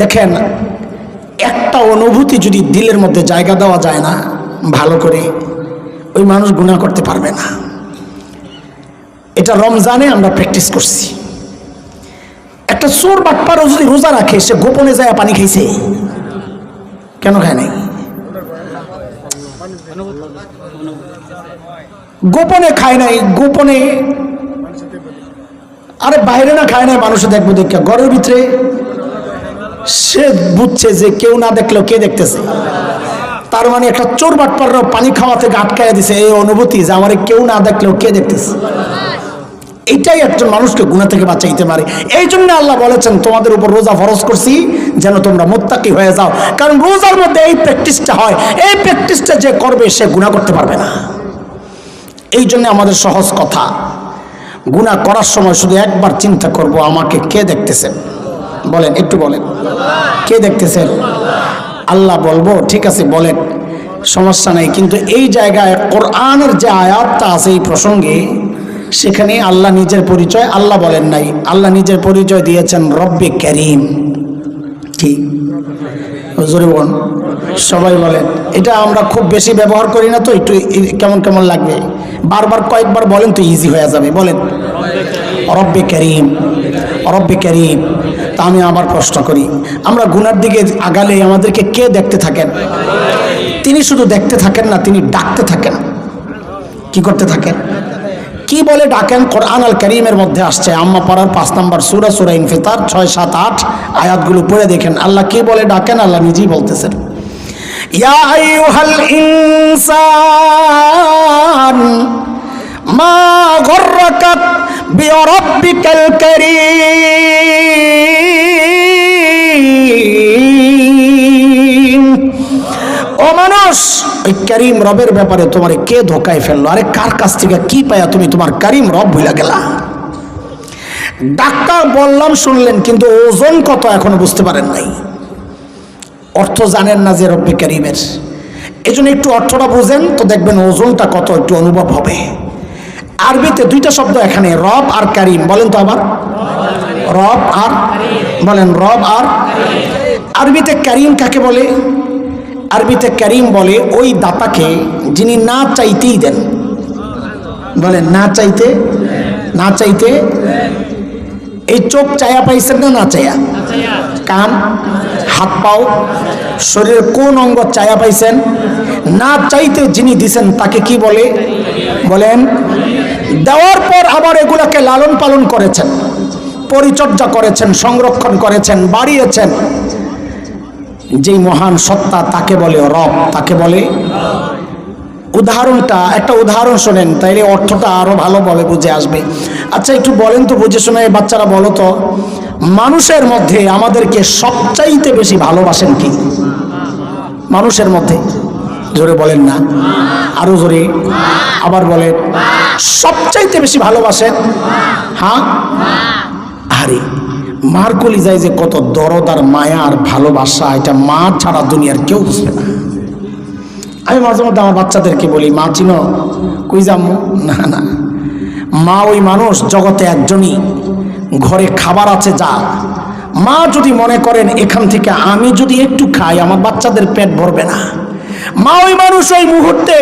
দেখেন, একটা অনুভূতি যদি দিলের মধ্যে জায়গা দেওয়া যায় না ভালো করে, ওই মানুষ গুনাহ করতে পারবে না। এটা রমজানে আমরা প্র্যাকটিস করছি। একটা চোর বাটপারও যদি রোজা রাখে, সে গোপনে যায় পানি খাইছে, কেন খায় নাই? গোপনে খায় নাই, গোপনে, আরে বাইরে না খায় নাই, মানুষে দেখবো দেখা, ঘরের ভিতরে সে বুঝছে যে কেউ না দেখলেও কে দেখতেছে। তার মানে একটা চোর বাটপাররাও পানি খাওয়া থেকে আটকায় দিছে, এই অনুভূতি যে আমার কেউ না দেখলেও কে দেখতেছে। এটাই একজন মানুষকে গুনাহ থেকে বাঁচাইতে পারে। এই জন্য আল্লাহ বলেছেন তোমাদের উপর রোজা ফরজ করছি যেন তোমরা মুত্তাকি হয়ে যাও, কারণ রোজার মধ্যে এই প্র্যাকটিসটা হয়। এই প্র্যাকটিসটা যে করবে সে গুনাহ করতে পারবে না। এই জন্য আমাদের সহজ কথা, গুনাহ করার সময় শুধু একবার চিন্তা করব আমাকে কে দেখতেছেন, বলেন একটু বলেন, কে দেখতেছেন? আল্লাহ বলবো, ঠিক আছে বলেন, সমস্যা নাই। কিন্তু এই জায়গায় কোরআনের যে আয়াতটা আছে এই প্রসঙ্গে, সেখানে আল্লাহ নিজের পরিচয় আল্লাহ বলেন নাই, আল্লাহ নিজের পরিচয় দিয়েছেন রব্বে কারীম। ঠিক জোরে বলেন, সবাই বলেন। এটা আমরা খুব বেশি ব্যবহার করি না, তো একটু কেমন কেমন লাগবে, বারবার কয়েকবার বলেন তো ইজি হয়ে যাবে। বলেন রব্বে কারীম, রব্বে কারীম। তা আমি আবার প্রশ্ন করি, আমরা গুনার দিকে আগালে আমাদেরকে কে দেখতে থাকেন? তিনি শুধু দেখতে থাকেন না, তিনি ডাকতে থাকেন। কি করতে থাকেন? কি বলে ডাকেন? কোরআন আল কারীমের মধ্যে আসছে, আম্মা পাড়ার 5 নম্বর সূরা, সূরা ইনফিতার 6, 7, 8 আয়াতগুলো পড়ে দেখেন আল্লাহ কি বলে ডাকেন। আল্লাহ নিজেই বলতেছেন, ইয়া আইয়ুহাল ইনসান মা গররাকা বিরাব্বিকাল কারীম। ও মানুষ, ওই কারীম রবের ব্যাপারে তোমারে কে ধোকায় ফেললো? আরে কার কাছ থেকে কি পায়া তুমি তোমার কারীম রব ভুলে গেলা? ডাক্তার বললাম শুনলেন, কিন্তু ওজন কত এখনো বুঝতে পারেন নাই, অর্থ জানেন না যে রব্বে কারীমের। এই জন্য একটু অর্থটা বুঝেন তো দেখবেন ওজনটা কত একটু অনুভব হবে। আরবিতে 2টা শব্দ এখানে, রব আর কারীম। বলেন তো আবার, রব আর, বলেন রব আর। আরবিতে কারীম কাকে বলে? আরবিতে কারীম বলে ওই দাতাকে যিনি না চাইতেই দেন। বলেন না চাইতে, না চাইতে। এই চোখ চায়া পাইছেন না, না চায়া? কান, হাত পাও, শরীরের কোন অঙ্গ চায়া পাইছেন? না চাইতে যিনি দিছেন তাকে কি বলে? বলেন। দেওয়ার পর আবার এগুলাকে লালন পালন করেছেন, পরিচর্যা করেছেন, সংরক্ষণ করেছেন, বাড়িয়েছেন। যেই মহান সত্তা তাকে বলে রব, তাকে বলে। উদাহরণটা, একটা উদাহরণ শোনেন, তাইলে অর্থটা আরো ভালো বলে বুঝে আসবে। আচ্ছা একটু বলেন তো, বুঝে শুনে বাচ্চারা বলো তো, মানুষের মধ্যে আমাদেরকে সবচাইতে বেশি ভালোবাসেন কি? মানুষের মধ্যে জোরে বলেন না, আরো জোরে, আবার বলেন। সবচাইতে বেশি ভালোবাসেন? হ্যাঁ। আরে মার কলিজায় যে কত দরদ আর মায়া আর ভালোবাসা, এটা মা ছাড়া দুনিয়ার কেউ বুঝবে না। আমি মাঝে মধ্যে আমার বাচ্চাদেরকে বলি, মা চিনো? কই যাবো? না না, মা ওই মানুষ, জগতে একজনই, ঘরে খাবার আছে যা। মা যদি মনে করেন এখান থেকে আমি যদি একটু খাই আমার বাচ্চাদের পেট ভরবে না, মা ওই মানুষ ওই মুহূর্তে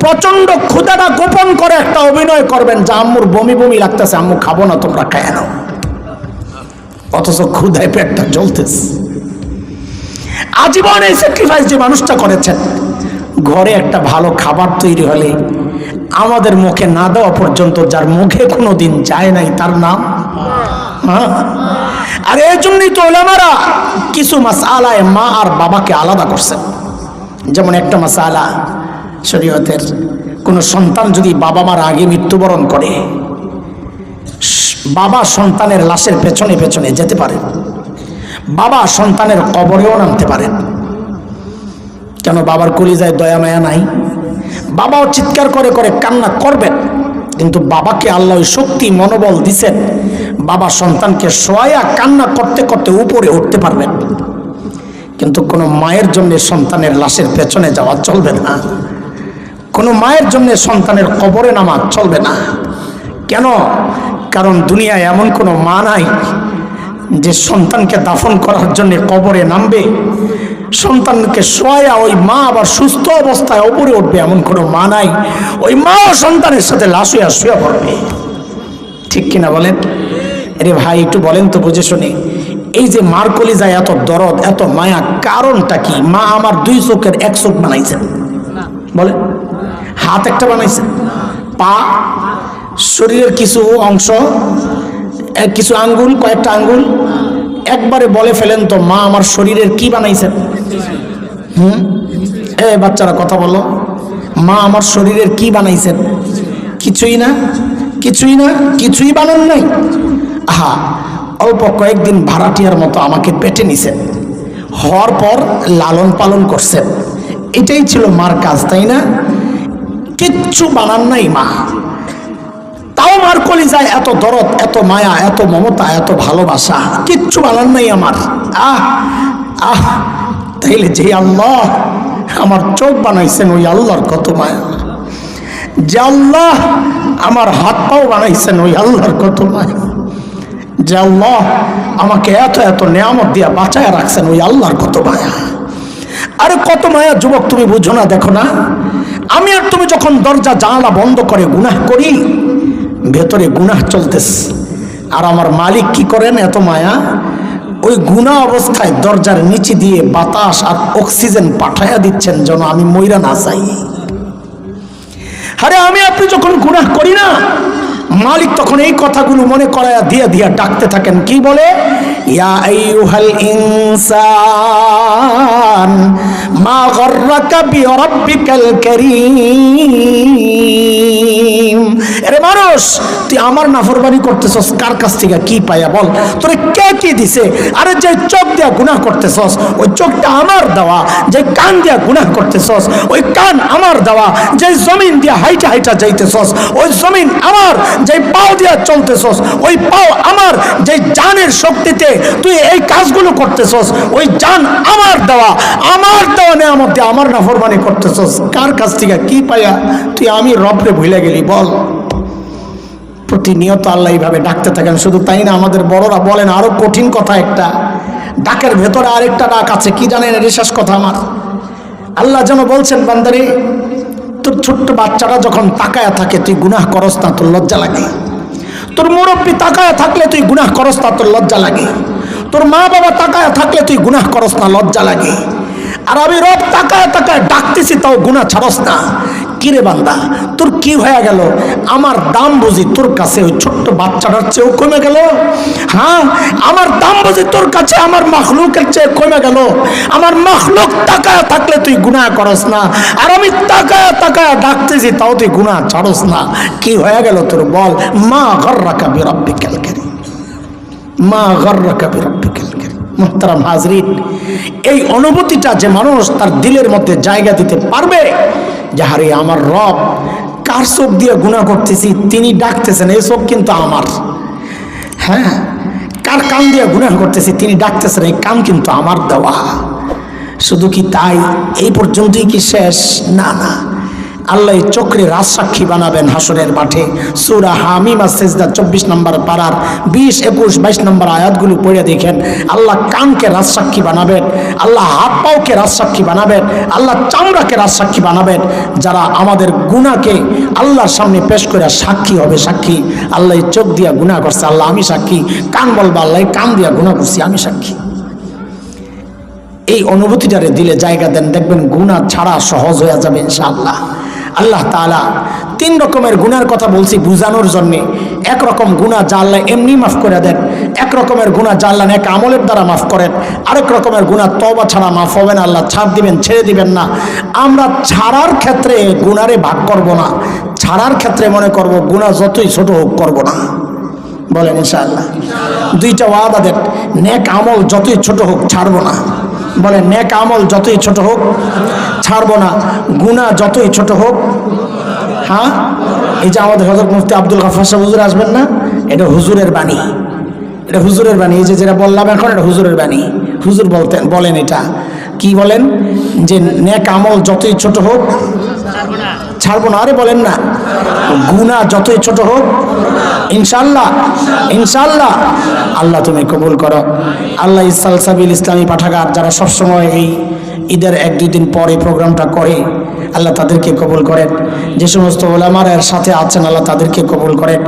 প্রচন্ড ক্ষুধাটা গোপন করে একটা অভিনয় করবেন যে আম্মুর বমি বমি লাগতেছে, আম্মু খাবো না, তোমরা খায় নাও, অথচ ক্ষুধায় পেটটা জ্বলতেছে। আজীবন এই স্যাক্রিফাইস যে মানুষটা করেছেন, ঘরে একটা ভালো খাবার তৈরি হলে আমাদের মুখে না দেওয়া পর্যন্ত, যার মুখে কোনোদিন যায় নাই, তার নাম মা। আর এই জন্যই তো ওলামারা কিছু মাসআলায় মা আর বাবাকে আলাদা করছেন। যেমন একটা মাসআলা শরীয়তের, কোনো সন্তান যদি বাবা মার আগে মৃত্যুবরণ করে, বাবা সন্তানের লাশের পেছনে পেছনে যেতে পারেন, বাবা সন্তানের কবরেও নামতে পারেন। কেন? বাবার কলিজায় দয়া মায়া নাই? বাবাও চিৎকার করে করে কান্না করবেন, কিন্তু বাবাকে আল্লাহ শক্তি মনোবল দিছেন, বাবা সন্তানকে শোয়া কান্না করতে করতে উপরে উঠতে পারবেন। কিন্তু কোনো মায়ের জন্য সন্তানের লাশের পেছনে যাওয়া চলবে না, কোনো মায়ের জন্য সন্তানের কবরে নামা চলবে না। কেন? কারণ দুনিয়ায় এমন কোনো মা নাই যে সন্তানকে দাফন করার জন্য কবরে নামবে, সন্তানকে শোয়া ওই মা আবার সুস্থ অবস্থায় উপরে উঠবে, এমন কোনো মা নাই। ওই মাও সন্তানের সাথে লাশ হইয়া শুয়ে পড়বে। ঠিক কিনা বলেন? আরে ভাই একটু বলেন তো বুঝে শুনে, এই যে মার কলিজায় এত দরদ, এত মায়া, কারণটা কি? মা আমার দুই চোখের এক চোখ বানাইছেন, বলে হাত একটা বানাইছেন, পা, শরীরের কিছু অংশ, কিছু আঙ্গুল, কয়েকটা আঙ্গুল, একবারে বলে ফেলেন তো মা আমার শরীরের কি বানাইছেন? বাচ্চারা কথা বলো, মা আমার শরীরের কি বানাইছেন? কিছুই না, কিছুই না, কিছুই বানান নাই। আহা, অল্প কয়েকদিন ভাড়াটিয়ার মতো আমাকে পেটে নিছেন, হওয়ার পর লালন পালন করছেন, এটাই ছিল মার কাজ, তাই না? কিচ্ছু বানান নাই মা, তাও মার কলিজায় এত দরদ, এত মায়া, এত মমতা, এত ভালোবাসা, কিচ্ছু বানান নাই আমার। আহ আহ তাইলে যে আল্লাহ আমার চোখ বানাইছেন, ওই আল্লাহর কত মায়া। যে আল্লাহ আমার হাত পাও বানাইছেন, ওই আল্লাহর কত মায়া। যে আল্লাহ আমাকে এত এত নেয়ামত দিয়া বাঁচায় রাখছেন, ওই আল্লাহর কত মায়া। আরে কত মায়া যুবক, তুমি বুঝো না? দেখো না, আমি আর তুমি যখন দরজা জানালা বন্ধ করে গুনাহ করি, ভেতরে গুনাহ চলতেছে, আর আমার মালিক কি করেন? এত মায়া, ওই গুনাহ অবস্থায় দরজার নিচে দিয়ে বাতাস আর অক্সিজেন পাঠাইয়া দিচ্ছেন যেন আমি মইরা না যাই। আরে আমি আপনি যখন গুনাহ করি না, মালিক তখন এই কথাগুলো মনে করায়া দিয়া দিয়া ডাকতে থাকেন, কি বলে? ইয়া আইয়ুহাল ইনসান মা গররাকা বিরাব্বিকাল কারীম। আরে মানুষ, তুই আমার নাফরমানি করতেছস, কার কাছ থেকে কি পাইয়া বল? তোরে কে কি দিছে? আরে যে চোখ দিয়া গুনাহ করতেছস, ওই চোখটা আমার দেওয়া। যে কান দিয়া গুনাহ করতেছস, ওই কান আমার দেওয়া। যে জমিন দিয়া হাইটা হাইটা যাইতেছস, ওই জমিন আমার। যে পাও দিয়া চলতেছস, ওই পাও আমার। যে জানের শক্তিতে তুই এই কাজগুলো করতেছস, ওই জান আমার দেওয়া। আমার দেওয়া নেয়ামত দিয়ে আমার নাফরমানি করতেছস, কার কাছ থেকে কি পাইয়া তুই আমি রবরে ভুলে গেলি বল? প্রতিনিয়ত আল্লাহ এইভাবে ডাকতে থাকেন। শুধু তাই না, আমাদের বড়রা বলেন আরো কঠিন কথা একটা, ডাকের ভেতরে আরেকটা ডাক আছে, কি জানেন? এর শেষ কথা আমার, আল্লাহ যেন বলছেন, বান্দারে তোর ছোট্ট বাচ্চাটা যখন তাকায়া থাকে, তুই গুনাহ করস না, তোর লজ্জা লাগে? তোর মুরব্বী তাকায় থাকলে তুই গুনাহ করস না, তোর লজ্জা লাগে। তোর মা বাবা তাকায় থাকলে তুই গুনাহ করস না, লজ্জা লাগে। আর আমি রব তাকায় তাকায় ডাকতেছি, তাও গুনাহ ছাড়স না। কিরে বান্দা, তোর কি হয়ে গেল? আমার দাম বুঝি তোর কাছে ওই ছোট্ট বাচ্চাটার চেয়েও কমে গেল? হ্যাঁ, আমার দাম বুঝি তোর কাছে আমার মাখলুকের চেয়ে কমে গেল? আমার মাখলুক তাকায় থাকলে তুই গুনাহ করস না, আর আমি তাকায় তাকায় ডাকতেছি, তাও তুই গুনাহ ছাড়স না। কি হয়ে গেল তোর বল? মা গররাকা বিরাব্বিকাল কারীম, মা গররাকা বিরাব্বিকাল কারীম। মুহতারাম হাজরিন, এই অনুভূতিটা যে মানুষ তার দিলের মধ্যে জায়গা দিতে পারবে, যে হারে আমার রব কার চোখ দিয়ে গুনাহ করতেছি তিনি ডাকতেছেন, এই চোখ কিন্তু আমার। হ্যাঁ, কার কান দিয়ে গুনাহ করতেছি তিনি ডাকতেছেন, এই কান কিন্তু আমার দেওয়া। শুধু কি তাই? এই পর্যন্তই কি শেষ? না না, আল্লাহ এই চোখে রাজসাক্ষী বানাবেন হাসরের মাঠে। সূরা হামিম আস-সিজদা 24 নম্বর পারার 20, 21, 22 নম্বর আয়াতগুলো পড়ে দেখেন। আল্লাহ কানকে রাজসাক্ষী বানাবেন, আল্লাহ হাত পাওকে রাজসাক্ষী বানাবেন, আল্লাহ চামড়াকে রাজসাক্ষী বানাবেন। যারা আমাদের গুনাহকে আল্লাহর সামনে পেশ করে সাক্ষী হবে, সাক্ষী আল্লাহ এই চোখ দিয়া গুনাহ করছে, আল্লাহ আমি সাক্ষী। কান বলবা আল্লাহ কান দিয়া গুনাহ করছি, আমি সাক্ষী। এই অনুভূতিটারে দিলে জায়গা দেন, দেখবেন গুনাহ ছাড়া সহজ হয়ে যাবে ইনশাআল্লাহ। আল্লাহ তাআলা 3 রকমের গুনার কথা বলছি বুঝানোর জন্যে। এক রকম গুনাহ যা আল্লাহ এমনি মাফ করে দেন, এক রকমের গুনাহ যা আল্লাহ নেক আমলের দ্বারা মাফ করেন, আরেক রকমের গুনাহ তওবা ছাড়া মাফ হবে না, আল্লাহ ছাড় দিবেন, ছেড়ে দিবেন না। আমরা ছাড়ার ক্ষেত্রে গুনারে ভাগ করব না, ছাড়ার ক্ষেত্রে মনে করব গুনাহ যতই ছোট হোক করব না। বলেন ইনশাআল্লাহ। 2টা ওয়াদা দেন, নেক আমল যতই ছোট হোক ছাড়বো না। বলেন, নেক আমল যতই ছোট হোক ছাড়বো না, গুনাহ যতই ছোট হোক। হ্যাঁ, এই যে আমাদের হযরত মুফতি আব্দুল গাফফার সাহেব হুজুর আসবেন না, এটা হুজুরের বাণী, এটা হুজুরের বাণী। এই যে যেটা বললাম এখন, এটা হুজুরের বাণী। হুজুর বলেন এটা কি বলেন? যে নেক আমল যতই ছোট হোক ছাড়বো না। আরে বলেন না, গুনাহ যতই ছোট হোক ইনশাআল্লাহ, ইনশাআল্লাহ। আল্লাহ তুমি কবুল করো। আল্লাহ সালসাবিল ইসলামী পাঠাগার যারা সবসময় এই ঈদের 1-2 দিন পরে প্রোগ্রামটা করে, আল্লাহ তাদেরকে কবুল করেন। যে সমস্ত ওলামার সাথে আছেন, আল্লাহ তাদেরকে কবুল করেন।